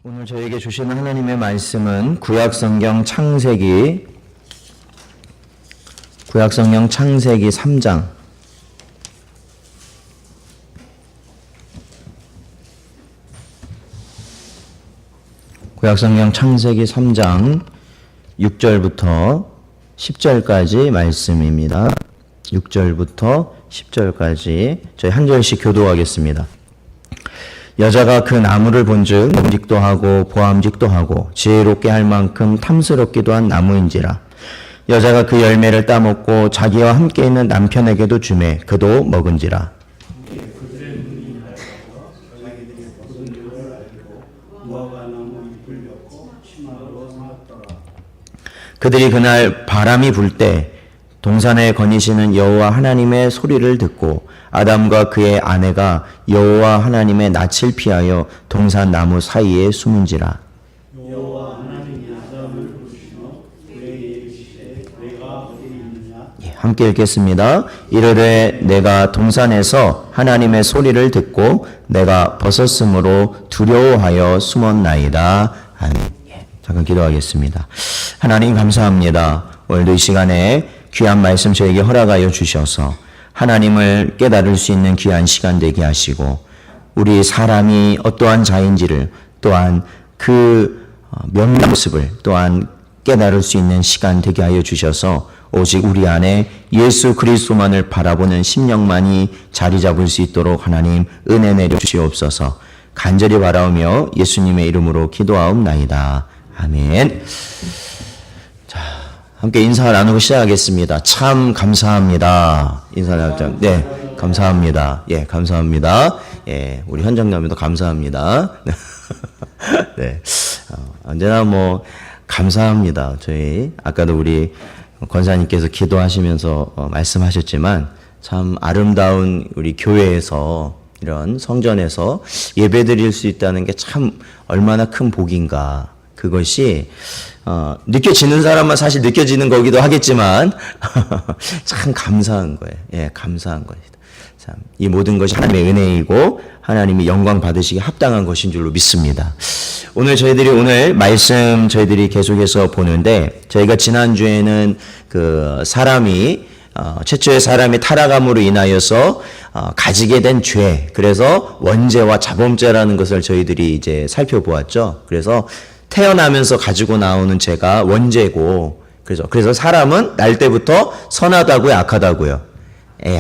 오늘 저에게 주시는 하나님의 말씀은 구약성경 창세기 3장 구약성경 창세기 3장 6절부터 10절까지 말씀입니다. 6절부터 10절까지 저희 한 절씩 교도하겠습니다. 여자가 그 나무를 본즉 먹음직도 하고 보암직도 하고 지혜롭게 할 만큼 탐스럽기도 한 나무인지라. 여자가 그 열매를 따먹고 자기와 함께 있는 남편에게도 주매 그도 먹은지라. 그들이 그날 바람이 불 때 동산에 거니시는 여호와 하나님의 소리를 듣고 아담과 그의 아내가 여호와 하나님의 낯을 피하여 동산 나무 사이에 숨은지라. 여호와 하나님이 아담을 부르시며 그에게 이르시되 내가 어디 있느냐. 함께 읽겠습니다. 이르되 내가 동산에서 하나님의 소리를 듣고 내가 벗었으므로 두려워하여 숨었나이다. 아멘. 잠깐 기도하겠습니다. 하나님 감사합니다. 오늘도 이 시간에 귀한 말씀 저에게 허락하여 주셔서 하나님을 깨달을 수 있는 귀한 시간 되게 하시고 우리 사람이 어떠한 자인지를 또한 그 모습을 또한 깨달을 수 있는 시간 되게 하여 주셔서 오직 우리 안에 예수 그리스도만을 바라보는 심령만이 자리 잡을 수 있도록 하나님 은혜 내려 주시옵소서. 간절히 바라오며 예수님의 이름으로 기도하옵나이다. 아멘. 자, 함께 인사 나누고 시작하겠습니다. 참 감사합니다. 인사 나누자. 네, 감사합니다. 예, 감사합니다. 예, 우리 현장님도 감사합니다. 네, 언제나 감사합니다. 저희 아까도 우리 권사님께서 기도하시면서 말씀하셨지만 참 아름다운 우리 교회에서 이런 성전에서 예배드릴 수 있다는 게 참 얼마나 큰 복인가. 그것이 느껴지는 사람만 사실 느껴지는 거기도 하겠지만 참 감사한 거예요. 예, 감사한 것이다. 참, 이 모든 것이 하나님의 은혜이고 하나님이 영광 받으시기 합당한 것인 줄로 믿습니다. 오늘 말씀 저희들이 계속해서 보는데 저희가 지난주에는 그 최초의 사람이 타락함으로 인하여서 가지게 된 죄, 그래서 원죄와 자범죄라는 것을 저희들이 이제 살펴보았죠. 그래서 태어나면서 가지고 나오는 죄가 원죄고, 그래서 사람은 날 때부터 선하다고요, 악하다고요?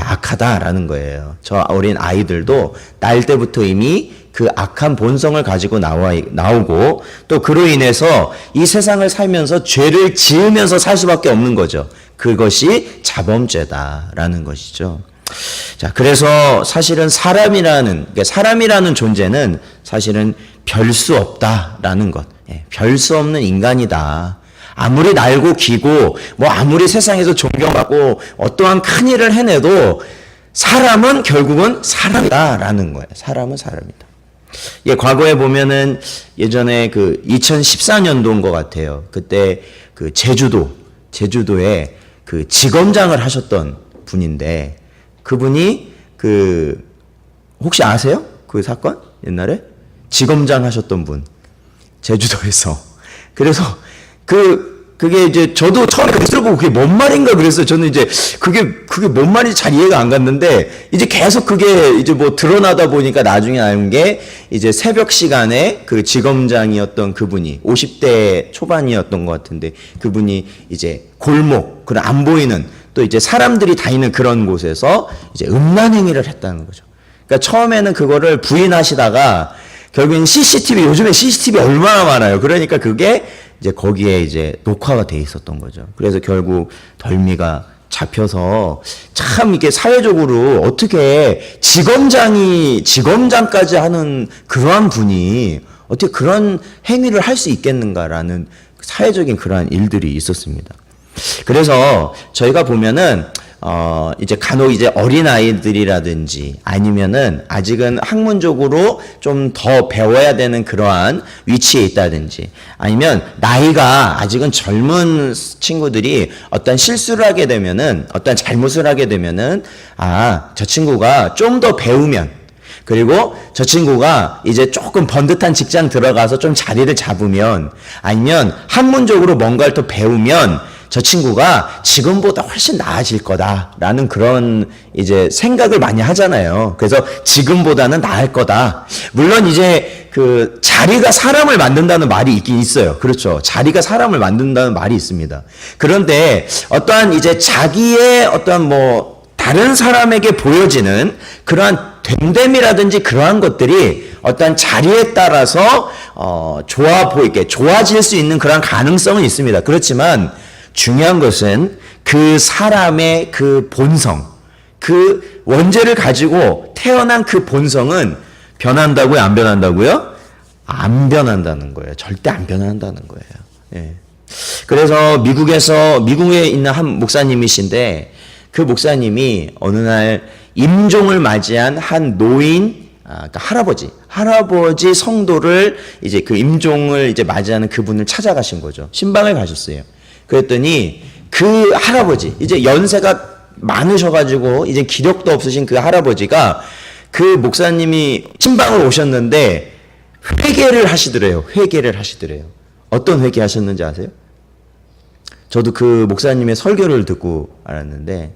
악하다라는 거예요. 저 어린 아이들도 날 때부터 이미 그 악한 본성을 가지고 나오고, 또 그로 인해서 이 세상을 살면서 죄를 지으면서 살 수밖에 없는 거죠. 그것이 자범죄다라는 것이죠. 자, 그래서 사실은 사람이라는 존재는 사실은 별 수 없다라는 것. 별 수 없는 인간이다. 아무리 날고 기고 아무리 세상에서 존경받고 어떠한 큰 일을 해내도 사람은 결국은 사람이다라는 거예요. 사람은 사람이다. 예, 과거에 보면은 예전에 2014년도인 것 같아요. 그때 제주도에 지검장을 하셨던 분인데 그분이 혹시 아세요? 그 사건? 옛날에? 지검장 하셨던 분. 제주도에서. 그래서 그게 이제 저도 처음에 들어보고 그게 뭔 말인가 그랬어요. 저는 이제 그게 뭔 말인지 잘 이해가 안 갔는데 이제 계속 그게 이제 드러나다 보니까 나중에 알 게 이제 새벽 시간에 그 지검장이었던 그분이 50대 초반이었던 것 같은데 그분이 이제 골목, 그런 안 보이는 또 이제 사람들이 다니는 그런 곳에서 이제 음란 행위를 했다는 거죠. 그러니까 처음에는 그거를 부인하시다가 결국엔 요즘에 CCTV 얼마나 많아요. 그러니까 그게 이제 거기에 이제 녹화가 돼 있었던 거죠. 그래서 결국 덜미가 잡혀서 참 이게 사회적으로 어떻게 지검장까지 하는 그러한 분이 어떻게 그런 행위를 할 수 있겠는가라는 사회적인 그러한 일들이 있었습니다. 그래서 저희가 보면은 이제 간혹 이제 어린아이들이라든지 아니면은 아직은 학문적으로 좀 더 배워야 되는 그러한 위치에 있다든지 아니면 나이가 아직은 젊은 친구들이 어떤 실수를 하게 되면은 어떤 잘못을 하게 되면은 저 친구가 좀 더 배우면 그리고 저 친구가 이제 조금 번듯한 직장 들어가서 좀 자리를 잡으면, 아니면 학문적으로 뭔가를 또 배우면 저 친구가 지금보다 훨씬 나아질 거다라는 그런 이제 생각을 많이 하잖아요. 그래서 지금보다는 나을 거다. 물론 이제 그 자리가 사람을 만든다는 말이 있긴 있어요. 그렇죠. 자리가 사람을 만든다는 말이 있습니다. 그런데 어떠한 이제 자기의 어떠한 뭐 다른 사람에게 보여지는 그러한 됨됨이라든지 그러한 것들이 어떠한 자리에 따라서 좋아질 수 있는 그런 가능성은 있습니다. 그렇지만 중요한 것은 그 사람의 그 본성, 그 원죄를 가지고 태어난 그 본성은 변한다고요? 안 변한다고요? 안 변한다는 거예요. 절대 안 변한다는 거예요. 예. 그래서 미국에 있는 한 목사님이신데, 그 목사님이 어느 날 임종을 맞이한 한 노인, 그러니까 할아버지 성도를 이제 그 임종을 이제 맞이하는 그분을 찾아가신 거죠. 신방을 가셨어요. 그랬더니 그 할아버지, 이제 연세가 많으셔가지고 이제 기력도 없으신 그 할아버지가 그 목사님이 신방을 오셨는데 회개를 하시더래요. 어떤 회개 하셨는지 아세요? 저도 그 목사님의 설교를 듣고 알았는데,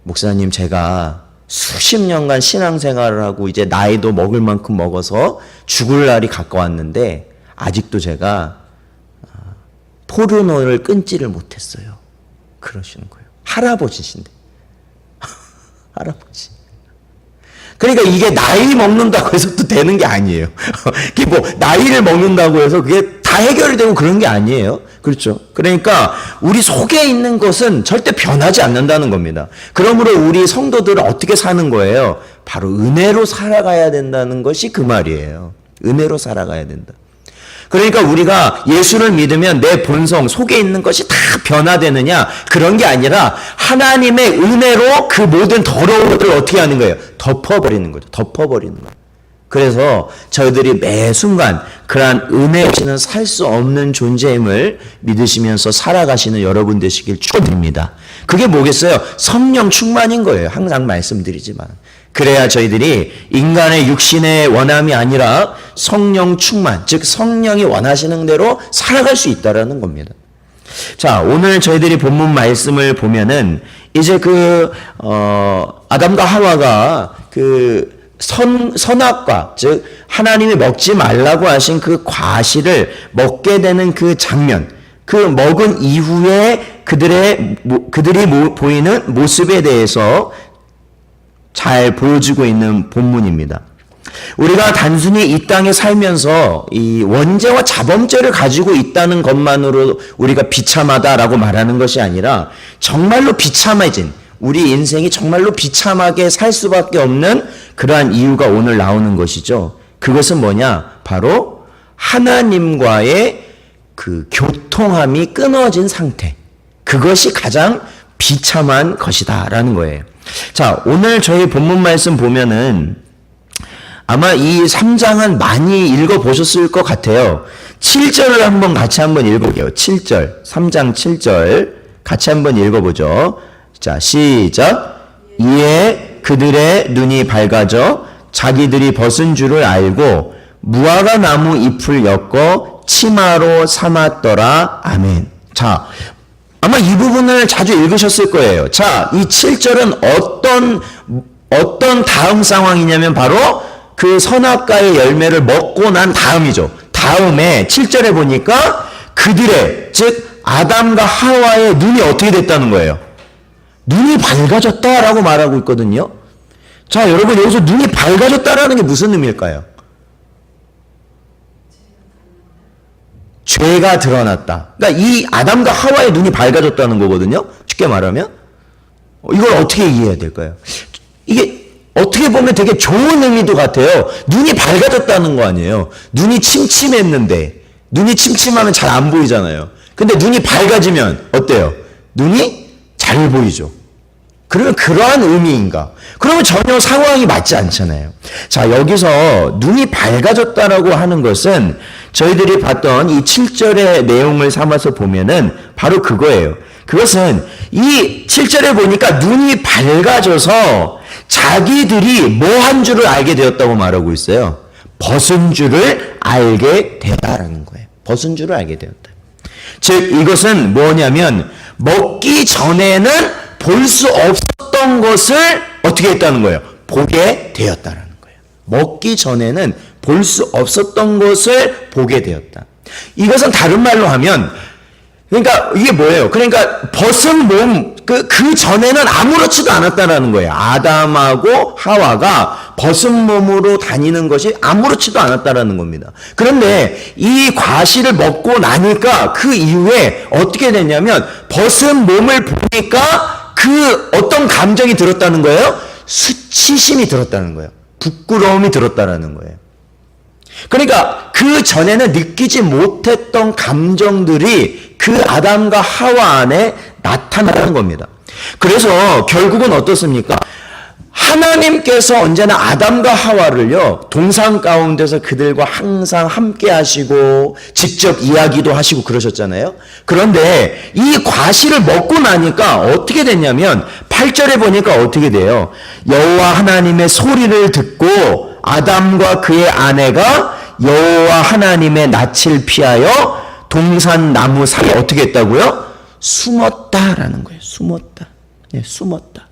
목사님, 제가 수십 년간 신앙생활을 하고 이제 나이도 먹을 만큼 먹어서 죽을 날이 가까웠는데 아직도 제가 포르노를 끊지를 못했어요. 그러시는 거예요. 할아버지신데. 할아버지. 그러니까 이게 나이 먹는다고 해서 또 되는 게 아니에요. 이게 뭐 나이를 먹는다고 해서 그게 다 해결이 되고 그런 게 아니에요. 그렇죠. 그러니까 우리 속에 있는 것은 절대 변하지 않는다는 겁니다. 그러므로 우리 성도들은 어떻게 사는 거예요? 바로 은혜로 살아가야 된다는 것이 그 말이에요. 은혜로 살아가야 된다. 그러니까 우리가 예수를 믿으면 내 본성 속에 있는 것이 다 변화되느냐, 그런 게 아니라 하나님의 은혜로 그 모든 더러운 것들을 어떻게 하는 거예요? 덮어버리는 거죠. 그래서 저희들이 매 순간 그러한 은혜 없이는 살 수 없는 존재임을 믿으시면서 살아가시는 여러분 되시길 축원드립니다. 그게 뭐겠어요? 성령 충만인 거예요. 항상 말씀드리지만. 그래야 저희들이 인간의 육신의 원함이 아니라 성령 충만, 즉 성령이 원하시는 대로 살아갈 수 있다라는 겁니다. 자, 오늘 저희들이 본문 말씀을 보면은 이제 아담과 하와가 선악과, 즉 하나님이 먹지 말라고 하신 그 과실을 먹게 되는 그 장면, 그 먹은 이후에 그들이 보이는 모습에 대해서 잘 보여주고 있는 본문입니다. 우리가 단순히 이 땅에 살면서 이 원죄와 자범죄를 가지고 있다는 것만으로 우리가 비참하다라고 말하는 것이 아니라 정말로 비참해진, 우리 인생이 정말로 비참하게 살 수밖에 없는 그러한 이유가 오늘 나오는 것이죠. 그것은 뭐냐? 바로 하나님과의 그 교통함이 끊어진 상태. 그것이 가장 비참한 것이다라는 거예요. 자, 오늘 저희 본문 말씀 보면은 아마 이 3장은 많이 읽어보셨을 것 같아요. 7절을 같이 한번 읽어볼게요. 7절, 3장 7절 같이 한번 읽어보죠. 자, 시작. 이에 그들의 눈이 밝아져 자기들이 벗은 줄을 알고 무화과 나무 잎을 엮어 치마로 삼았더라. 아멘. 자, 아마 이 부분을 자주 읽으셨을 거예요. 자, 이 7절은 어떤 다음 상황이냐면 바로 그 선악과의 열매를 먹고 난 다음이죠. 다음에 7절에 보니까 그들의, 즉 아담과 하와의 눈이 어떻게 됐다는 거예요? 눈이 밝아졌다라고 말하고 있거든요. 자, 여러분, 여기서 눈이 밝아졌다라는 게 무슨 의미일까요? 죄가 드러났다. 그러니까 이 아담과 하와의 눈이 밝아졌다는 거거든요. 쉽게 말하면. 이걸 어떻게 이해해야 될까요? 이게 어떻게 보면 되게 좋은 의미도 같아요. 눈이 밝아졌다는 거 아니에요. 눈이 침침했는데, 눈이 침침하면 잘 안 보이잖아요. 근데 눈이 밝아지면 어때요? 눈이 잘 보이죠. 그러면 그러한 의미인가? 그러면 전혀 상황이 맞지 않잖아요. 자, 여기서 눈이 밝아졌다라고 하는 것은 저희들이 봤던 이 7절의 내용을 삼아서 보면은 바로 그거예요. 그것은 이 7절에 보니까 눈이 밝아져서 자기들이 뭐 한 줄을 알게 되었다고 말하고 있어요. 벗은 줄을 알게 되었다라는 거예요. 벗은 줄을 알게 되었다. 즉 이것은 뭐냐면 먹기 전에는 볼 수 없었던 것을 어떻게 했다는 거예요? 보게 되었다라는 거예요. 먹기 전에는 볼 수 없었던 것을 보게 되었다. 이것은 다른 말로 하면 그러니까 이게 뭐예요? 그러니까 벗은 몸 그 전에는 아무렇지도 않았다라는 거예요. 아담하고 하와가 벗은 몸으로 다니는 것이 아무렇지도 않았다라는 겁니다. 그런데 이 과실을 먹고 나니까 그 이후에 어떻게 됐냐면 벗은 몸을 보니까 그 어떤 감정이 들었다는 거예요? 수치심이 들었다는 거예요. 부끄러움이 들었다라는 거예요. 그러니까 그 전에는 느끼지 못했던 감정들이 그 아담과 하와 안에 나타나는 겁니다. 그래서 결국은 어떻습니까? 하나님께서 언제나 아담과 하와를요, 동산 가운데서 그들과 항상 함께 하시고, 직접 이야기도 하시고 그러셨잖아요. 그런데 이 과실을 먹고 나니까 어떻게 됐냐면, 8절에 보니까 어떻게 돼요? 여호와 하나님의 소리를 듣고, 아담과 그의 아내가 여호와 하나님의 낯을 피하여 동산 나무 사이에 어떻게 했다고요? 숨었다라는 거예요. 숨었다. 네, 숨었다.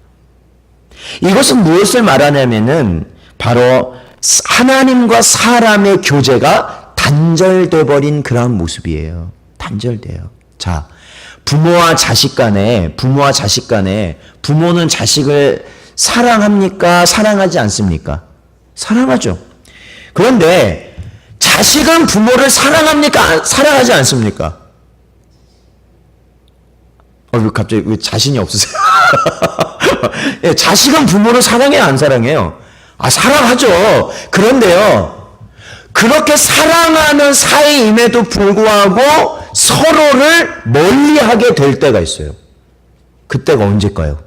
이것은 무엇을 말하냐면은 바로 하나님과 사람의 교제가 단절돼 버린 그러한 모습이에요. 단절돼요. 자, 부모와 자식 간에 부모는 자식을 사랑합니까? 사랑하지 않습니까? 사랑하죠. 그런데 자식은 부모를 사랑합니까? 사랑하지 않습니까? 왜 갑자기 왜 자신이 없으세요? 예, 자식은 부모를 사랑해요, 안 사랑해요? 아, 사랑하죠. 그런데요, 그렇게 사랑하는 사이임에도 불구하고 서로를 멀리하게 될 때가 있어요. 그때가 언제일까요?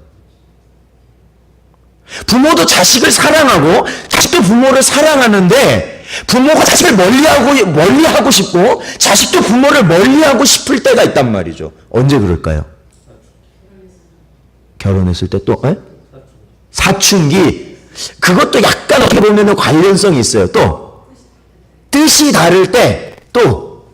부모도 자식을 사랑하고 자식도 부모를 사랑하는데 부모가 자식을 멀리하고 싶고 자식도 부모를 멀리하고 싶을 때가 있단 말이죠. 언제 그럴까요? 결혼했을 때 또 사춘기. 그것도 약간 어떻게 보면 관련성이 있어요. 또 뜻이 다를 때 또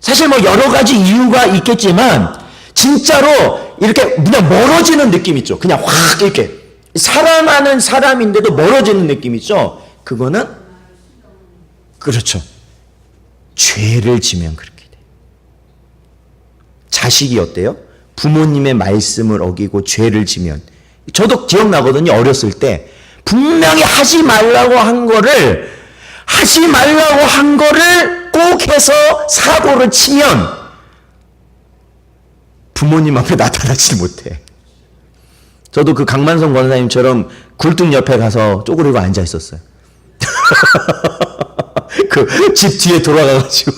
사실 뭐 여러 가지 이유가 있겠지만 진짜로 이렇게 그냥 멀어지는 느낌 있죠. 그냥 확 이렇게 사랑하는 사람인데도 멀어지는 느낌 있죠. 그거는 그렇죠. 죄를 지면 그렇게 돼. 자식이 어때요? 부모님의 말씀을 어기고 죄를 지면, 저도 기억나거든요. 어렸을 때 분명히 하지 말라고 한 거를 꼭 해서 사고를 치면 부모님 앞에 나타나지 못해. 저도 그 강만성 권사님처럼 굴뚝 옆에 가서 쪼그리고 앉아 있었어요. 그 집 뒤에 돌아가가지고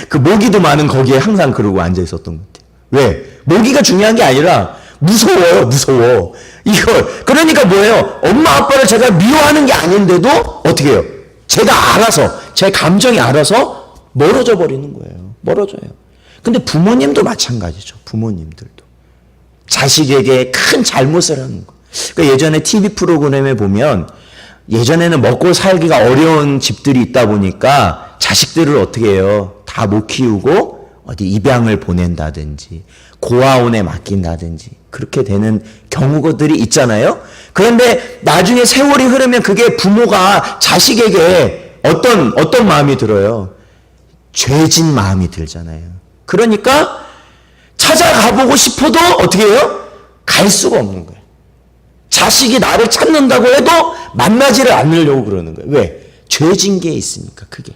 그 모기도 많은 거기에 항상 그러고 앉아 있었던 것 같아요. 왜? 모기가 중요한 게 아니라 무서워. 이걸 그러니까 뭐예요? 엄마 아빠를 제가 미워하는 게 아닌데도 어떻게 해요? 제가 알아서 제 감정이 알아서 멀어져 버리는 거예요. 멀어져요. 근데 부모님도 마찬가지죠. 부모님들도 자식에게 큰 잘못을 하는 거. 그러니까 예전에 TV 프로그램에 보면 예전에는 먹고 살기가 어려운 집들이 있다 보니까 자식들을 어떻게 해요? 다 못 키우고 어디 입양을 보낸다든지 고아원에 맡긴다든지 그렇게 되는 경우들이 있잖아요. 그런데 나중에 세월이 흐르면 그게 부모가 자식에게 어떤 마음이 들어요? 죄진 마음이 들잖아요. 그러니까 찾아가보고 싶어도 어떻게 해요? 갈 수가 없는 거예요. 자식이 나를 찾는다고 해도 만나지를 않으려고 그러는 거예요. 왜? 죄진 게 있으니까 그게.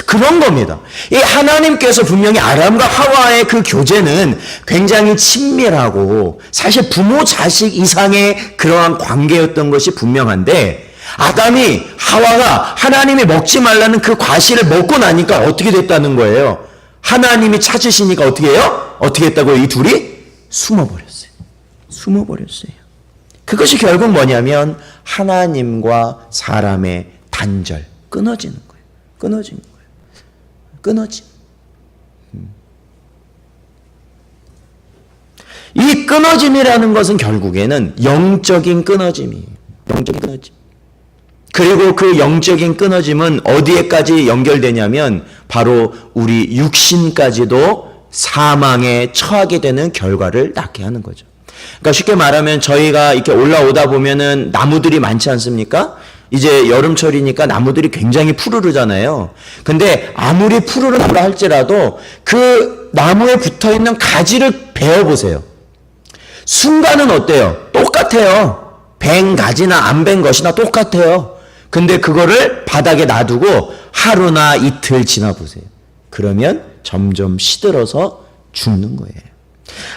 그런 겁니다. 이 하나님께서 분명히 아담과 하와의 그 교제는 굉장히 친밀하고 사실 부모 자식 이상의 그러한 관계였던 것이 분명한데 아담이 하와가 하나님이 먹지 말라는 그 과실을 먹고 나니까 어떻게 됐다는 거예요? 하나님이 찾으시니까 어떻게 해요? 어떻게 했다고요? 이 둘이 숨어버렸어요. 그것이 결국 뭐냐면 하나님과 사람의 단절. 끊어지는 거예요. 끊어지는 거예요. 끊어짐. 이 끊어짐이라는 것은 결국에는 영적인 끊어짐이에요. 영적인 끊어짐. 그리고 그 영적인 끊어짐은 어디에까지 연결되냐면 바로 우리 육신까지도 사망에 처하게 되는 결과를 낳게 하는 거죠. 그러니까 쉽게 말하면 저희가 이렇게 올라오다 보면은 나무들이 많지 않습니까? 이제 여름철이니까 나무들이 굉장히 푸르르잖아요. 근데 아무리 푸르르다 할지라도 그 나무에 붙어 있는 가지를 베어보세요. 순간은 어때요? 똑같아요. 벤 가지나 안 벤 것이나 똑같아요. 근데 그거를 바닥에 놔두고 하루나 이틀 지나 보세요. 그러면 점점 시들어서 죽는 거예요.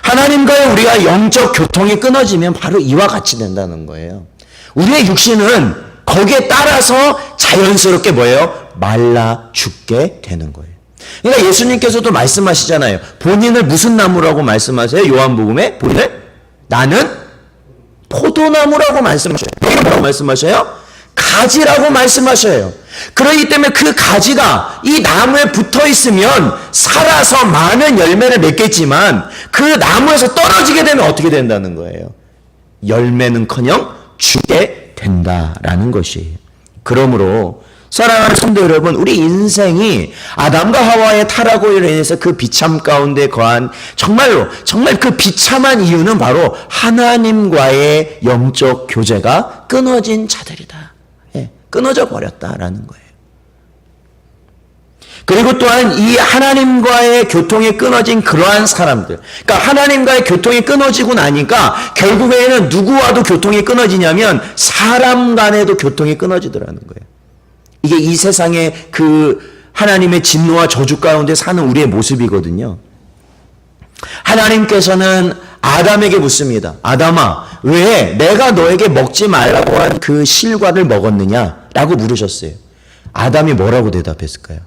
하나님과의 우리가 영적 교통이 끊어지면 바로 이와 같이 된다는 거예요. 우리의 육신은 거기에 따라서 자연스럽게 뭐예요? 말라 죽게 되는 거예요. 그러니까 예수님께서도 말씀하시잖아요. 본인을 무슨 나무라고 말씀하세요? 요한복음에 본인을 나는 포도나무라고 말씀하셔요. 여기는 뭐라고 말씀하셔요? 가지라고 말씀하셔요. 그렇기 때문에 그 가지가 이 나무에 붙어 있으면 살아서 많은 열매를 맺겠지만 그 나무에서 떨어지게 되면 어떻게 된다는 거예요? 열매는커녕 죽게 된다라는 것이에요. 그러므로 사랑하는 성도 여러분, 우리 인생이 아담과 하와의 타락으로 인해서 그 비참 가운데 거한 정말 그 비참한 이유는 바로 하나님과의 영적 교제가 끊어진 자들이다. 예, 끊어져 버렸다라는 거예요. 그리고 또한 이 하나님과의 교통이 끊어진 그러한 사람들, 그러니까 하나님과의 교통이 끊어지고 나니까 결국에는 누구와도 교통이 끊어지냐면 사람 간에도 교통이 끊어지더라는 거예요. 이게 이 세상의 그 하나님의 진노와 저주 가운데 사는 우리의 모습이거든요. 하나님께서는 아담에게 묻습니다. 아담아, 왜 내가 너에게 먹지 말라고 한 그 실과를 먹었느냐? 라고 물으셨어요. 아담이 뭐라고 대답했을까요?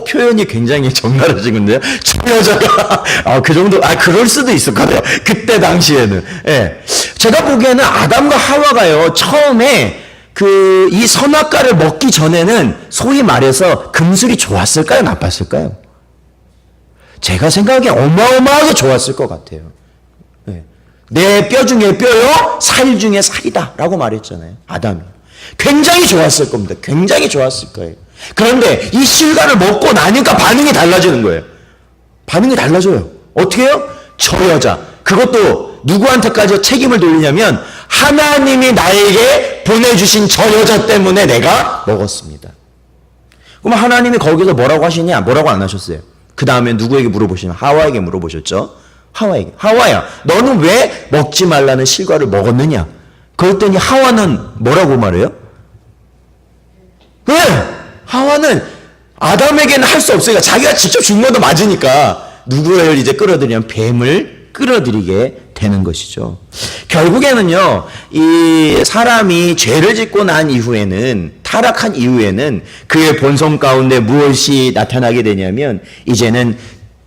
표현이 굉장히 적나라하시군요. 저 여자가, 그 정도, 그럴 수도 있을 것 같아요. 그때 당시에는. 예. 제가 보기에는 아담과 하와가요, 처음에 이 선악과를 먹기 전에는 소위 말해서 금술이 좋았을까요? 나빴을까요? 제가 생각하기에 어마어마하게 좋았을 것 같아요. 예. 내 뼈 중에 뼈요, 살 중에 살이다. 라고 말했잖아요. 아담이. 굉장히 좋았을 겁니다. 굉장히 좋았을 거예요. 그런데 이 실과를 먹고 나니까 반응이 달라지는 거예요. 반응이 달라져요. 어떻게 해요? 저 여자. 그것도 누구한테까지 책임을 돌리냐면 하나님이 나에게 보내주신 저 여자 때문에 내가 먹었습니다. 그럼 하나님이 거기서 뭐라고 하시냐? 뭐라고 안 하셨어요? 그 다음에 누구에게 물어보시면 하와에게 물어보셨죠? 하와에게. 하와야, 너는 왜 먹지 말라는 실과를 먹었느냐? 그랬더니 하와는 뭐라고 말해요? 왜? 하와는 아담에게는 할 수 없으니까 자기가 직접 준 것도 맞으니까 누구를 이제 끌어들이냐면 뱀을 끌어들이게 되는 것이죠. 결국에는요, 이 사람이 죄를 짓고 난 이후에는, 타락한 이후에는 그의 본성 가운데 무엇이 나타나게 되냐면 이제는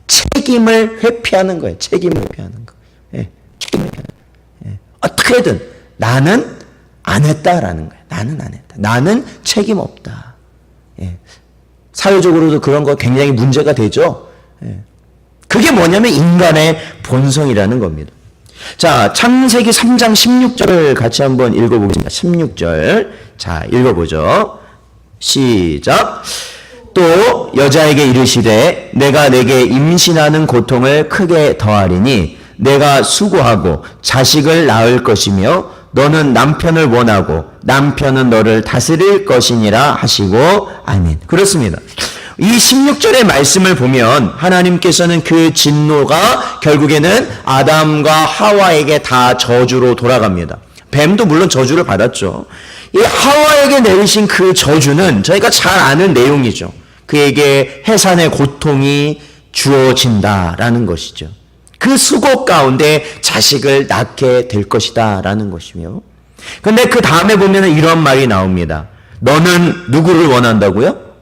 책임을 회피하는 거예요. 책임을 회피하는 거. 예, 책임을 회피하는 거예요. 예. 어떻게든 나는 안 했다라는 거예요. 나는 안 했다. 나는 책임 없다. 예. 사회적으로도 그런 거 굉장히 문제가 되죠. 예. 그게 뭐냐면 인간의 본성이라는 겁니다. 자, 창세기 3장 16절을 같이 한번 읽어보겠습니다. 16절. 자, 읽어보죠. 시작. 또 여자에게 이르시되 내가 내게 임신하는 고통을 크게 더하리니 내가 수고하고 자식을 낳을 것이며 너는 남편을 원하고 남편은 너를 다스릴 것이니라 하시고 아멘. 그렇습니다. 이 16절의 말씀을 보면 하나님께서는 그 진노가 결국에는 아담과 하와에게 다 저주로 돌아갑니다. 뱀도 물론 저주를 받았죠. 이 하와에게 내리신 그 저주는 저희가 잘 아는 내용이죠. 그에게 해산의 고통이 주어진다라는 것이죠. 그 수고 가운데 자식을 낳게 될 것이다 라는 것이며, 근데 그 다음에 보면 이런 말이 나옵니다. 너는 누구를 원한다고요?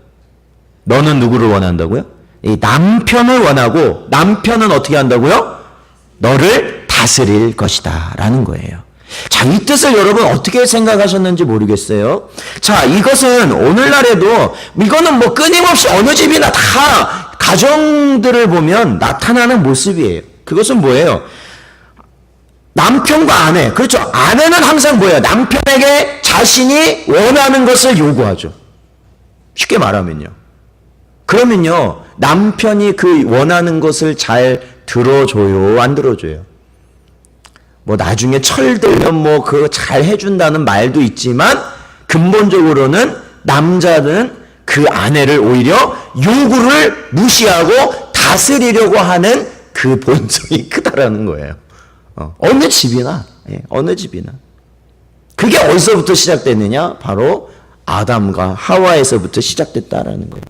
너는 누구를 원한다고요? 이 남편을 원하고 남편은 어떻게 한다고요? 너를 다스릴 것이다 라는 거예요. 자, 이 뜻을 여러분 어떻게 생각하셨는지 모르겠어요. 자, 이것은 오늘날에도 이거는 뭐 끊임없이 어느 집이나 다 가정들을 보면 나타나는 모습이에요. 그것은 뭐예요? 남편과 아내, 그렇죠. 아내는 항상 뭐예요? 남편에게 자신이 원하는 것을 요구하죠. 쉽게 말하면요. 그러면요, 남편이 그 원하는 것을 잘 들어줘요, 안 들어줘요? 뭐 나중에 철들면 뭐 그거 잘 해준다는 말도 있지만 근본적으로는 남자는 그 아내를 오히려 요구를 무시하고 다스리려고 하는 그 본성이 크다라는 거예요. 어느 집이나, 어느 집이나. 그게 어디서부터 시작됐느냐? 바로 아담과 하와에서부터 시작됐다라는 거예요.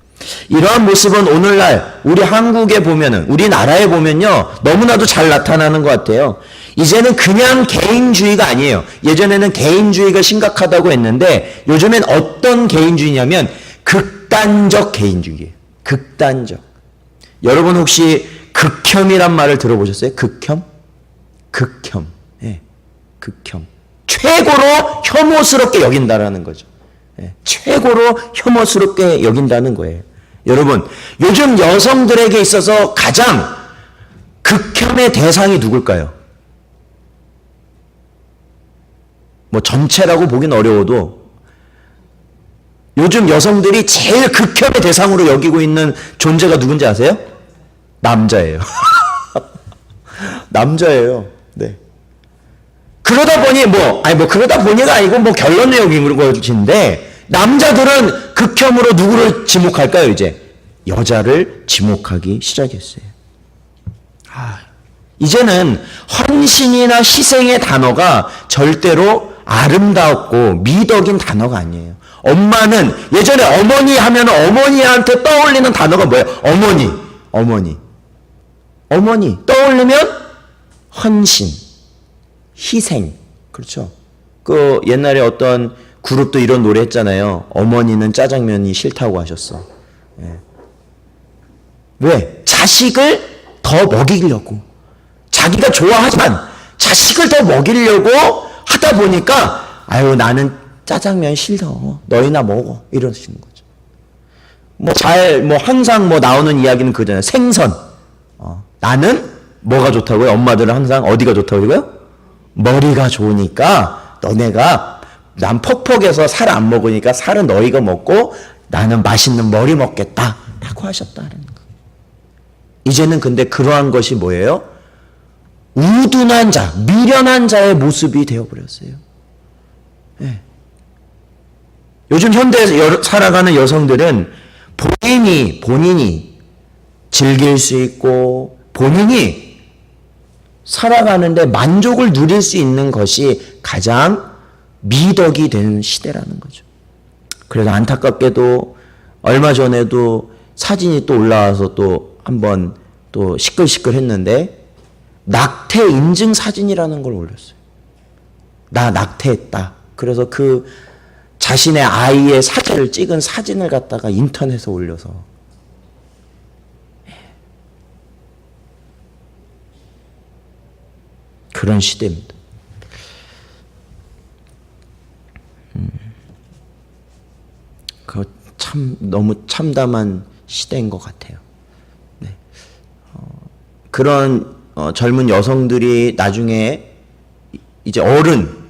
이러한 모습은 오늘날 우리 한국에 보면은, 우리나라에 보면요, 너무나도 잘 나타나는 것 같아요. 이제는 그냥 개인주의가 아니에요. 예전에는 개인주의가 심각하다고 했는데 요즘엔 어떤 개인주의냐면 극단적 개인주의예요. 극단적. 여러분 혹시 극혐이란 말을 들어보셨어요? 극혐? 극혐. 예. 극혐. 최고로 혐오스럽게 여긴다라는 거죠. 예. 최고로 혐오스럽게 여긴다는 거예요. 여러분, 요즘 여성들에게 있어서 가장 극혐의 대상이 누굴까요? 뭐 전체라고 보긴 어려워도 요즘 여성들이 제일 극혐의 대상으로 여기고 있는 존재가 누군지 아세요? 남자예요. 남자예요. 네. 그러다 보니 그러다 보니가 아니고 뭐 결론을 여기는 것인데 남자들은 극혐으로 누구를 지목할까요, 이제? 여자를 지목하기 시작했어요. 이제는 헌신이나 희생의 단어가 절대로 아름답고 미덕인 단어가 아니에요. 엄마는, 예전에 어머니 하면 어머니한테 떠올리는 단어가 뭐예요? 어머니. 떠올리면 헌신, 희생. 그렇죠. 그 옛날에 어떤 그룹도 이런 노래 했잖아요. 어머니는 짜장면이 싫다고 하셨어. 예. 왜? 자식을 더 먹이려고. 자기가 좋아하지만 자식을 더 먹이려고 하다 보니까 아유 나는 짜장면 싫어. 너희나 먹어. 이러시는 거죠. 항상 나오는 이야기는 그거잖아요. 생선. 나는 뭐가 좋다고요? 엄마들은 항상 어디가 좋다고요? 머리가 좋으니까 난 퍽퍽해서 살 안 먹으니까 살은 너희가 먹고 나는 맛있는 머리 먹겠다. 라고 하셨다는 거. 이제는 근데 그러한 것이 뭐예요? 우둔한 자, 미련한 자의 모습이 되어버렸어요. 네. 요즘 현대에 살아가는 여성들은 본인이 즐길 수 있고 본인이 살아가는데 만족을 누릴 수 있는 것이 가장 미덕이 되는 시대라는 거죠. 그래서 안타깝게도 얼마 전에도 사진이 또 올라와서 또 한번 또 시끌시끌 했는데 낙태 인증 사진이라는 걸 올렸어요. 나 낙태했다. 그래서 그 자신의 아이의 사진을 찍은 사진을 갖다가 인터넷에 올려서 그런 시대입니다. 그거 참 너무 참담한 시대인 것 같아요. 네. 그런 젊은 여성들이 나중에 이제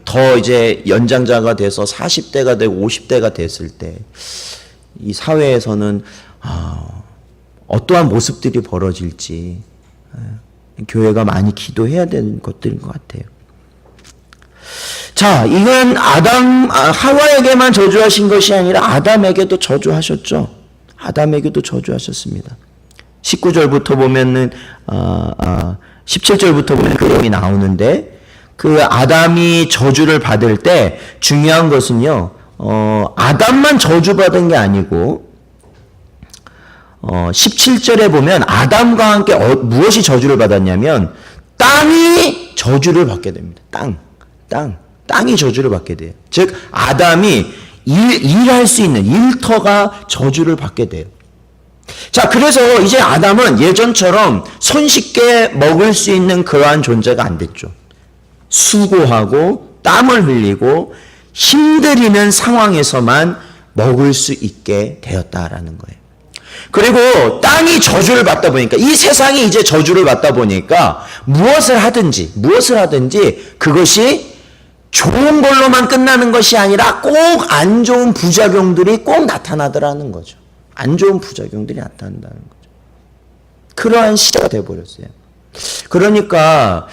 더 이제 연장자가 돼서 40대가 되고 50대가 됐을 때 이 사회에서는 어떠한 모습들이 벌어질지 교회가 많이 기도해야 되는 것들인 것 같아요. 자, 이건 하와에게만 저주하신 것이 아니라 아담에게도 저주하셨죠. 아담에게도 저주하셨습니다. 19절부터 보면은 17절부터 보면 그 내용이 나오는데 그 아담이 저주를 받을 때 중요한 것은요. 아담만 저주받은 게 아니고 17절에 보면 아담과 함께 무엇이 저주를 받았냐면 땅이 저주를 받게 됩니다. 땅이 저주를 받게 돼요. 즉 아담이 일할 수 있는 일터가 저주를 받게 돼요. 자, 그래서 이제 아담은 예전처럼 손쉽게 먹을 수 있는 그러한 존재가 안 됐죠. 수고하고 땀을 흘리고 힘들이는 상황에서만 먹을 수 있게 되었다라는 거예요. 그리고 땅이 저주를 받다 보니까, 이 세상이 이제 저주를 받다 보니까 무엇을 하든지 그것이 좋은 걸로만 끝나는 것이 아니라 꼭 안 좋은 부작용들이 꼭 나타나더라는 거죠. 안 좋은 부작용들이 나타난다는 거죠. 그러한 시대가 되어버렸어요. 그러니까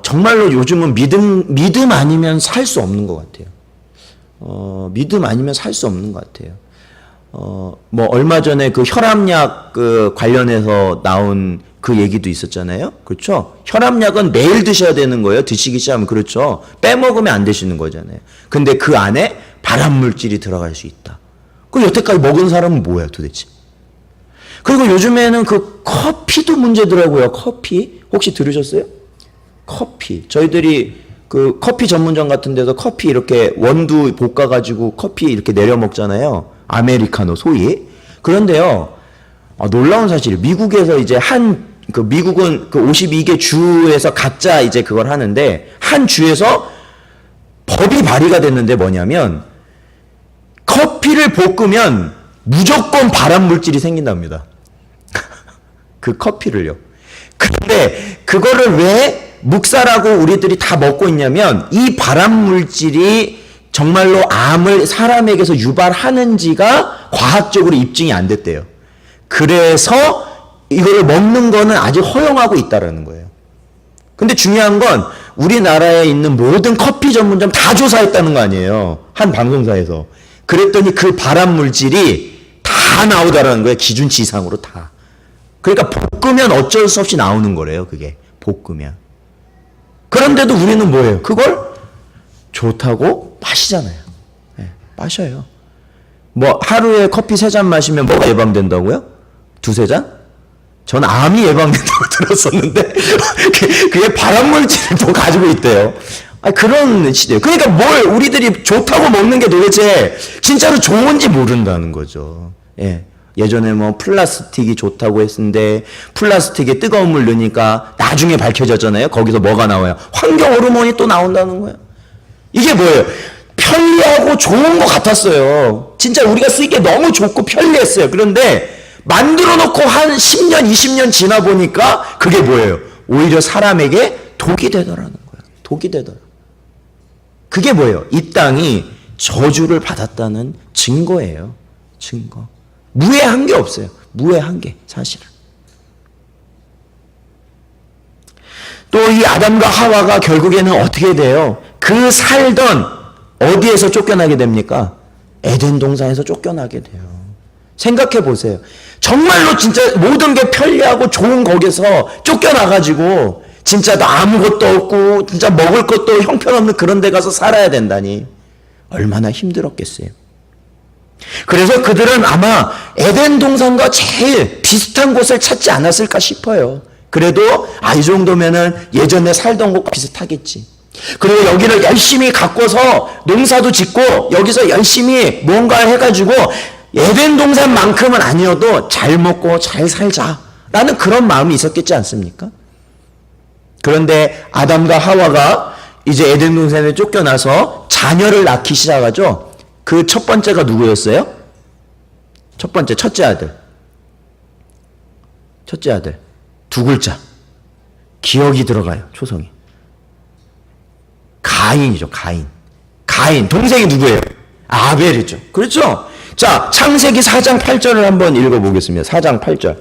정말로 요즘은 믿음 아니면 살 수 없는 것 같아요. 믿음 아니면 살 수 없는 것 같아요. 뭐 얼마 전에 그 혈압약 관련해서 나온 그 얘기도 있었잖아요. 그렇죠? 혈압약은 매일 드셔야 되는 거예요. 드시기 시작하면. 그렇죠? 빼먹으면 안 되시는 거잖아요. 근데 그 안에 발암 물질이 들어갈 수 있다. 그럼 여태까지 먹은 사람은 뭐야 도대체? 그리고 요즘에는 그 커피도 문제더라고요. 커피. 혹시 들으셨어요? 커피. 저희들이 그 커피 전문점 같은 데서 커피 이렇게 원두 볶아가지고 커피 이렇게 내려 먹잖아요. 아메리카노 소위. 그런데요, 놀라운 사실, 미국에서 이제 미국은 그 52개 주에서 각자 이제 그걸 하는데, 한 주에서 법이 발의가 됐는데 뭐냐면, 커피를 볶으면 무조건 발암 물질이 생긴답니다. 그 커피를요. 그런데 그거를 왜 묵살하고 우리들이 다 먹고 있냐면, 이 발암 물질이 정말로 암을 사람에게서 유발하는지가 과학적으로 입증이 안 됐대요. 그래서 이거를 먹는 거는 아직 허용하고 있다라는 거예요. 근데 중요한 건 우리나라에 있는 모든 커피 전문점 다 조사했다는 거 아니에요. 한 방송사에서. 그랬더니 그 발암 물질이 다 나오더라는 거예요. 기준치 이상으로 다. 그러니까 볶으면 어쩔 수 없이 나오는 거래요. 그게 볶으면. 그런데도 우리는 뭐예요? 그걸 좋다고 마시잖아요. 네, 마셔요. 뭐 하루에 커피 3잔 마시면 뭐가 예방된다고요? 2-3잔? 전 암이 예방된다고 들었었는데 그게 발암물질을 또 가지고 있대요. 그런 시대예요. 그러니까 뭘 우리들이 좋다고 먹는 게 도대체 진짜로 좋은지 모른다는 거죠. 예. 예전에 뭐 플라스틱이 좋다고 했는데 플라스틱에 뜨거운 물 넣으니까 나중에 밝혀졌잖아요. 거기서 뭐가 나와요? 환경 호르몬이 또 나온다는 거예요. 이게 뭐예요? 편리하고 좋은 것 같았어요. 진짜 우리가 쓰기에 너무 좋고 편리했어요. 그런데 만들어 놓고 한 10년, 20년 지나 보니까 그게 뭐예요? 오히려 사람에게 독이 되더라는 거예요. 독이 되더라. 그게 뭐예요? 이 땅이 저주를 받았다는 증거예요. 증거. 무해한 게 없어요. 무해한 게 사실은. 또 이 아담과 하와가 결국에는 어떻게 돼요? 그 살던 어디에서 쫓겨나게 됩니까? 에덴 동산에서 쫓겨나게 돼요. 생각해 보세요. 정말로 진짜 모든 게 편리하고 좋은 거기서 쫓겨나가지고 진짜 아무것도 없고 진짜 먹을 것도 형편없는 그런 데 가서 살아야 된다니 얼마나 힘들었겠어요. 그래서 그들은 아마 에덴 동산과 제일 비슷한 곳을 찾지 않았을까 싶어요. 그래도 이 정도면은 예전에 살던 곳과 비슷하겠지. 그리고 여기를 열심히 가꿔서 농사도 짓고 여기서 열심히 뭔가를 해가지고 에덴 동산만큼은 아니어도 잘 먹고 잘 살자라는 그런 마음이 있었겠지 않습니까? 그런데 아담과 하와가 이제 에덴 동산에 쫓겨나서 자녀를 낳기 시작하죠. 그 첫 번째가 누구였어요? 첫 번째, 첫째 아들. 첫째 아들. 2글자. 기억이 들어가요, 초성이. 가인이죠, 가인. 가인. 동생이 누구예요? 아벨이죠. 그렇죠? 자, 창세기 4장 8절을 한번 읽어보겠습니다. 4장 8절.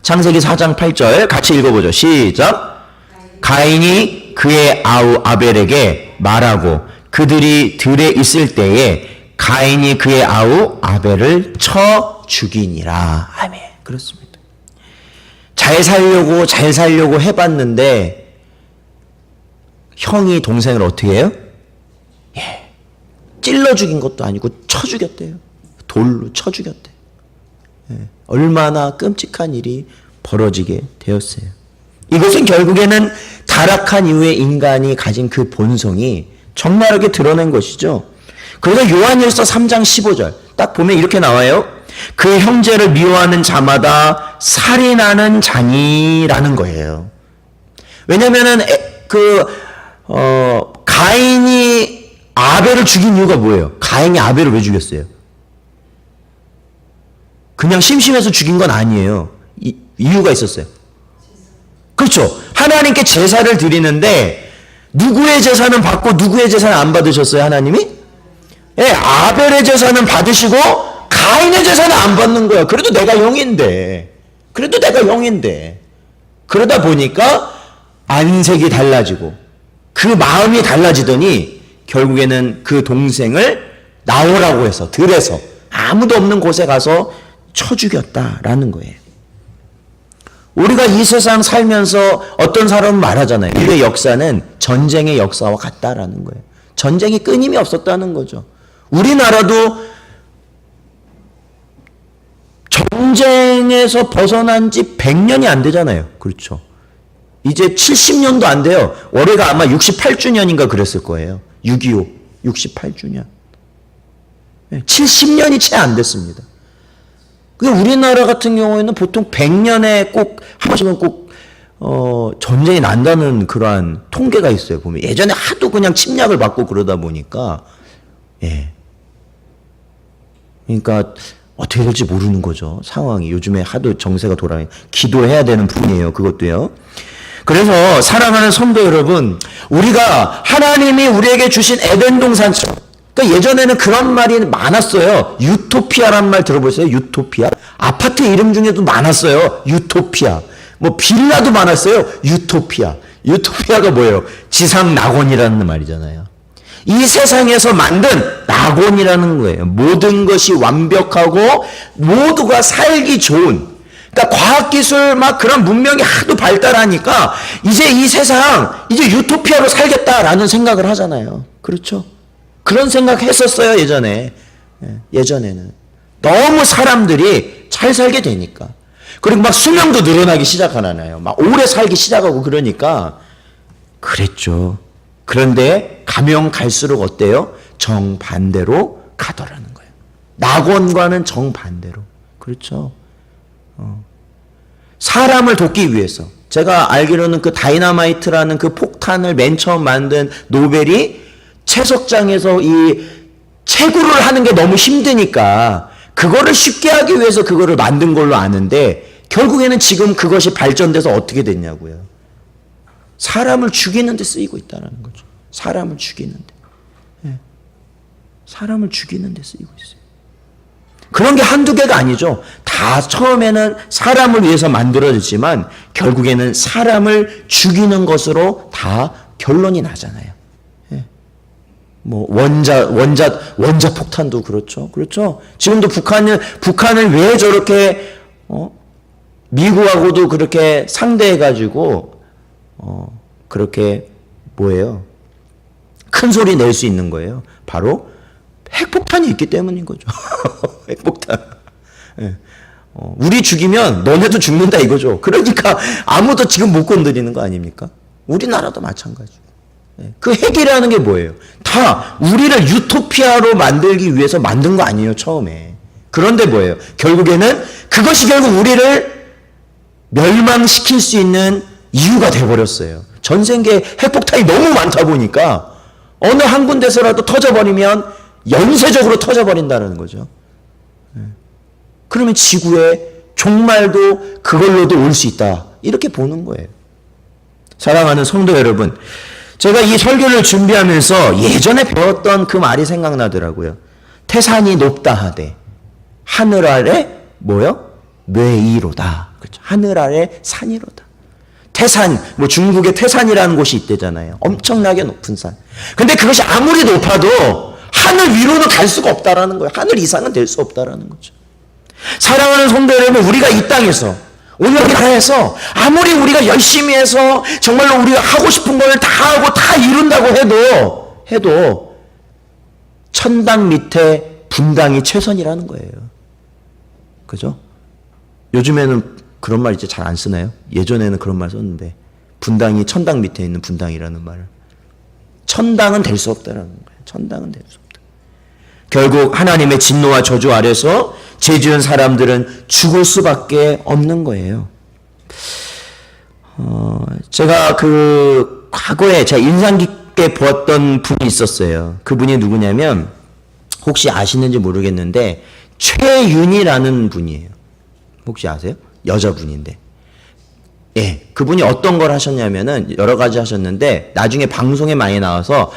창세기 4장 8절 같이 읽어보죠. 시작. 가인이 그의 아우 아벨에게 말하고 그들이 들에 있을 때에 가인이 그의 아우 아벨을 쳐 죽이니라. 아멘. 그렇습니다. 잘 살려고 해봤는데 형이 동생을 어떻게 해요? 찔러 죽인 것도 아니고 쳐 죽였대요. 돌로 쳐 죽였대요. 얼마나 끔찍한 일이 벌어지게 되었어요. 이것은 결국에는 타락한 이후에 인간이 가진 그 본성이 적나라하게 드러낸 것이죠. 그래서 요한일서 3장 15절 딱 보면 이렇게 나와요. 그 형제를 미워하는 자마다 살인하는 자니라는 거예요. 왜냐면은 가인이 아벨을 죽인 이유가 뭐예요? 가인이 아벨을 왜 죽였어요? 그냥 심심해서 죽인 건 아니에요. 이유가 있었어요. 그렇죠. 하나님께 제사를 드리는데 누구의 제사는 받고 누구의 제사는 안 받으셨어요, 하나님이? 예, 아벨의 제사는 받으시고 가인의 제사는 안 받는 거예요. 그래도 내가 형인데. 그러다 보니까 안색이 달라지고 그 마음이 달라지더니 결국에는 그 동생을 나오라고 해서 들에서 아무도 없는 곳에 가서 쳐 죽였다라는 거예요. 우리가 이 세상 살면서 어떤 사람은 말하잖아요. 인류의 역사는 전쟁의 역사와 같다라는 거예요. 전쟁이 끊임이 없었다는 거죠. 우리나라도 전쟁에서 벗어난 지 100년이 안 되잖아요. 그렇죠. 이제 70년도 안 돼요. 올해가 아마 68주년인가 그랬을 거예요. 6.25 68주년. 70년이 채 안 됐습니다. 우리나라 같은 경우에는 보통 100년에 꼭 한 번씩은 꼭 전쟁이 난다는 그러한 통계가 있어요. 보면 예전에 하도 그냥 침략을 받고 그러다 보니까 그러니까 어떻게 될지 모르는 거죠. 상황이 요즘에 하도 정세가 돌아요. 기도해야 되는 분이에요. 그것도요. 그래서 사랑하는 성도 여러분, 우리가 하나님이 우리에게 주신 에덴 동산처럼, 그러니까 예전에는 그런 말이 많았어요. 유토피아란 말 들어보셨어요? 유토피아. 아파트 이름 중에도 많았어요. 유토피아. 뭐 빌라도 많았어요. 유토피아. 유토피아가 뭐예요? 지상 낙원이라는 말이잖아요. 이 세상에서 만든 낙원이라는 거예요. 모든 것이 완벽하고 모두가 살기 좋은. 그러니까 과학기술 막 그런 문명이 하도 발달하니까 이제 이 세상 이제 유토피아로 살겠다라는 생각을 하잖아요. 그렇죠? 그런 생각 했었어요, 예전에는. 너무 사람들이 잘 살게 되니까. 그리고 막 수명도 늘어나기 시작하잖아요. 막 오래 살기 시작하고 그러니까 그랬죠. 그런데 가면 갈수록 어때요? 정반대로 가더라는 거예요. 낙원과는 정반대로. 그렇죠. 사람을 돕기 위해서. 제가 알기로는 그 다이너마이트라는 그 폭탄을 맨 처음 만든 노벨이 채석장에서 이 채굴을 하는 게 너무 힘드니까 그거를 쉽게 하기 위해서 그거를 만든 걸로 아는데 결국에는 지금 그것이 발전돼서 어떻게 됐냐고요. 사람을 죽이는 데 쓰이고 있다는 거죠. 사람을 죽이는 데. 사람을 죽이는 데 쓰이고 있어요. 그런 게 한두 개가 아니죠. 다 처음에는 사람을 위해서 만들어졌지만 결국에는 사람을 죽이는 것으로 다 결론이 나잖아요. 뭐 원자 폭탄도 그렇죠. 그렇죠. 지금도 북한을 왜 저렇게 미국하고도 그렇게 상대해 가지고 그렇게 뭐예요? 큰 소리 낼 수 있는 거예요. 바로 핵폭탄이 있기 때문인 거죠. 핵폭탄. 우리 죽이면 너네도 죽는다 이거죠. 그러니까 아무도 지금 못 건드리는 거 아닙니까? 우리나라도 마찬가지고. 그 핵이라는 게 뭐예요? 다 우리를 유토피아로 만들기 위해서 만든 거 아니에요, 처음에. 그런데 뭐예요? 결국에는 그것이 결국 우리를 멸망시킬 수 있는 이유가 돼버렸어요. 전 세계에 핵폭탄이 너무 많다 보니까 어느 한 군데서라도 터져버리면 연쇄적으로 터져버린다는 거죠. 그러면 지구에 종말도 그걸로도 올 수 있다. 이렇게 보는 거예요. 사랑하는 성도 여러분, 제가 이 설교를 준비하면서 예전에 배웠던 그 말이 생각나더라고요. 태산이 높다 하되 하늘 아래 뭐요? 뇌이로다. 그렇죠. 하늘 아래 산이로다. 태산, 뭐 중국에 태산이라는 곳이 있대잖아요. 엄청나게 높은 산. 근데 그것이 아무리 높아도 하늘 위로는 갈 수가 없다라는 거예요. 하늘 이상은 될 수 없다라는 거죠. 사랑하는 성도 여러분, 우리가 이 땅에서 오늘 여기 나라에서 아무리 우리가 열심히 해서 정말로 우리가 하고 싶은 걸 다 하고 다 이룬다고 해도 천당 밑에 분당이 최선이라는 거예요. 그죠? 요즘에는 그런 말 이제 잘 안 쓰나요? 예전에는 그런 말 썼는데 분당이 천당 밑에 있는 분당이라는 말을. 천당은 될 수 없다라는 거예요. 천당은 될 수 없다. 결국 하나님의 진노와 저주 아래서 죄 지은 사람들은 죽을 수밖에 없는 거예요. 제가 과거에 제가 인상 깊게 보았던 분이 있었어요. 그분이 누구냐면, 혹시 아시는지 모르겠는데, 최윤희라는 분이에요. 혹시 아세요? 여자분인데. 예, 그분이 어떤 걸 하셨냐면은, 여러 가지 하셨는데, 나중에 방송에 많이 나와서,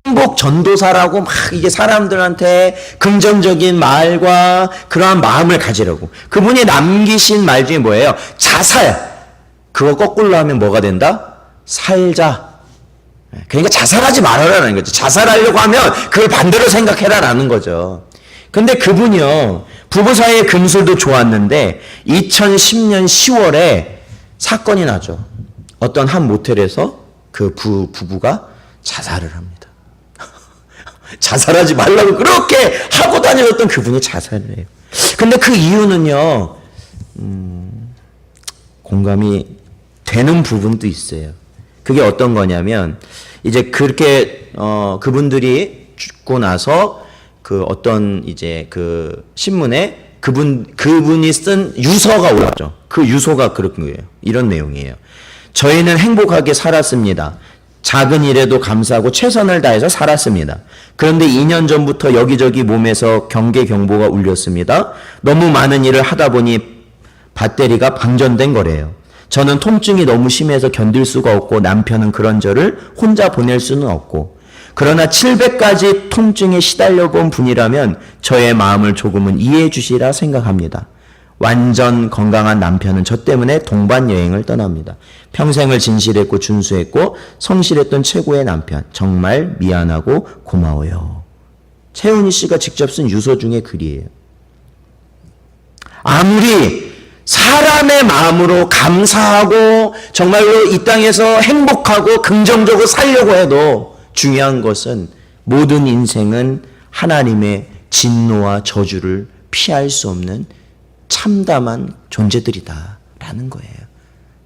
행복 전도사라고 막 이게 사람들한테 긍정적인 말과 그러한 마음을 가지라고. 그분이 남기신 말 중에 뭐예요? 자살. 그거 거꾸로 하면 뭐가 된다? 살자. 그러니까 자살하지 말아라는 거죠. 자살하려고 하면 그걸 반대로 생각해라라는 거죠. 근데 그분이요, 부부 사이의 금술도 좋았는데 2010년 10월에 사건이 나죠. 어떤 한 모텔에서 그 부부가 자살을 합니다. 자살하지 말라고 그렇게 하고 다녔던 그분이 자살을 해요. 근데 그 이유는요, 공감이 되는 부분도 있어요. 그게 어떤 거냐면, 이제 그렇게 그분들이 죽고 나서 어떤 이제 신문에 그분이 쓴 유서가 올랐죠. 그 유서가 그런 거예요. 이런 내용이에요. 저희는 행복하게 살았습니다. 작은 일에도 감사하고 최선을 다해서 살았습니다. 그런데 2년 전부터 여기저기 몸에서 경계 경보가 울렸습니다. 너무 많은 일을 하다 보니 배터리가 방전된 거래요. 저는 통증이 너무 심해서 견딜 수가 없고 남편은 그런 저를 혼자 보낼 수는 없고, 그러나 700가지 통증에 시달려 본 분이라면 저의 마음을 조금은 이해해 주시라 생각합니다. 완전 건강한 남편은 저 때문에 동반 여행을 떠납니다. 평생을 진실했고 준수했고 성실했던 최고의 남편, 정말 미안하고 고마워요. 최은희 씨가 직접 쓴 유서 중에 글이에요. 아무리 사람의 마음으로 감사하고 정말로 이 땅에서 행복하고 긍정적으로 살려고 해도 중요한 것은 모든 인생은 하나님의 진노와 저주를 피할 수 없는 참담한 존재들이다라는 거예요.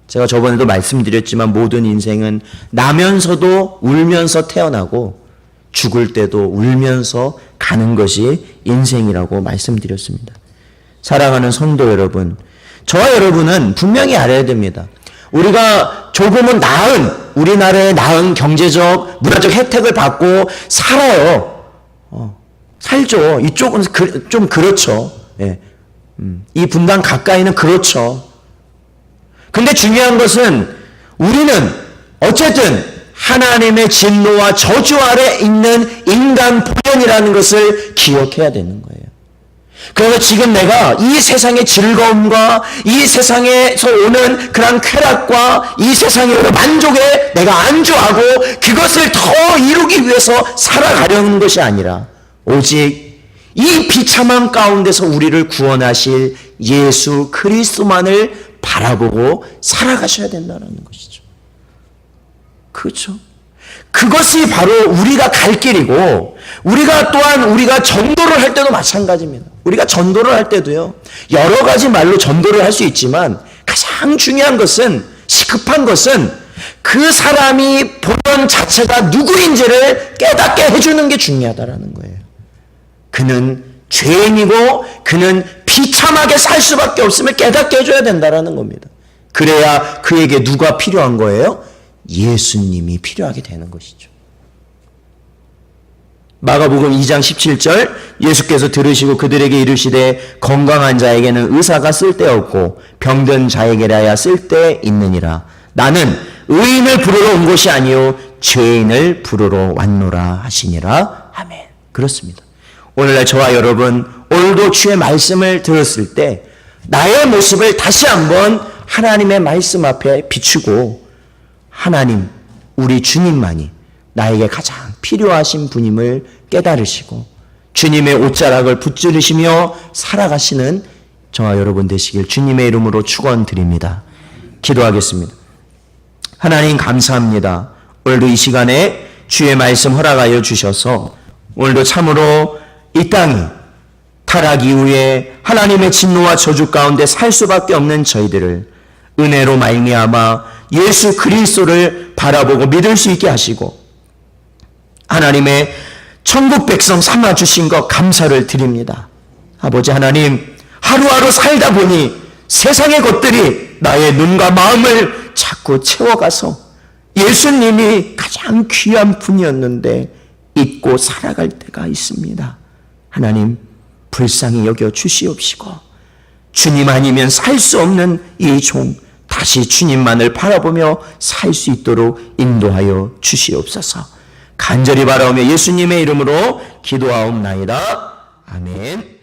제가 저번에도 말씀드렸지만 모든 인생은 나면서도 울면서 태어나고 죽을 때도 울면서 가는 것이 인생이라고 말씀드렸습니다. 사랑하는 성도 여러분, 저와 여러분은 분명히 알아야 됩니다. 우리가 조금은 우리나라의 나은 경제적, 문화적 혜택을 받고 살아요. 살죠. 이쪽은 좀 그렇죠. 예. 이 분당 가까이는 그렇죠. 근데 중요한 것은 우리는 어쨌든 하나님의 진노와 저주 아래 있는 인간 본연이라는 것을 기억해야 되는 거예요. 그래서 지금 내가 이 세상의 즐거움과 이 세상에서 오는 그런 쾌락과 이 세상의 오는 만족에 내가 안주하고 그것을 더 이루기 위해서 살아가려는 것이 아니라 오직 이 비참한 가운데서 우리를 구원하실 예수 그리스도만을 바라보고 살아가셔야 된다는 것이죠. 그렇죠? 그것이 바로 우리가 갈 길이고, 우리가 전도를 할 때도 마찬가지입니다. 우리가 전도를 할 때도요, 여러 가지 말로 전도를 할 수 있지만 가장 중요한 것은, 시급한 것은 그 사람이 본연 자체가 누구인지를 깨닫게 해주는 게 중요하다라는 거예요. 그는 죄인이고 그는 비참하게 살 수밖에 없음을 깨닫게 해줘야 된다라는 겁니다. 그래야 그에게 누가 필요한 거예요? 예수님이 필요하게 되는 것이죠. 마가복음 2장 17절, 예수께서 들으시고 그들에게 이르시되 건강한 자에게는 의사가 쓸데없고 병든 자에게라야 쓸데있느니라. 나는 의인을 부르러 온 것이 아니요 죄인을 부르러 왔노라 하시니라. 아멘. 그렇습니다. 오늘날 저와 여러분, 오늘도 주의 말씀을 들었을 때 나의 모습을 다시 한번 하나님의 말씀 앞에 비추고, 하나님, 우리 주님만이 나에게 가장 필요하신 분임을 깨달으시고 주님의 옷자락을 붙들으시며 살아가시는 저와 여러분 되시길 주님의 이름으로 축원드립니다. 기도하겠습니다. 하나님 감사합니다. 오늘도 이 시간에 주의 말씀 허락하여 주셔서 오늘도 참으로 이 땅이 타락 이후에 하나님의 진노와 저주 가운데 살 수밖에 없는 저희들을 은혜로 말미암아 예수 그리스도를 바라보고 믿을 수 있게 하시고 하나님의 천국 백성 삼아 주신 것 감사를 드립니다. 아버지 하나님, 하루하루 살다 보니 세상의 것들이 나의 눈과 마음을 자꾸 채워가서 예수님이 가장 귀한 분이었는데 잊고 살아갈 때가 있습니다. 하나님, 불쌍히 여겨 주시옵시고 주님 아니면 살 수 없는 이 종 다시 주님만을 바라보며 살 수 있도록 인도하여 주시옵소서. 간절히 바라오며 예수님의 이름으로 기도하옵나이다. 아멘.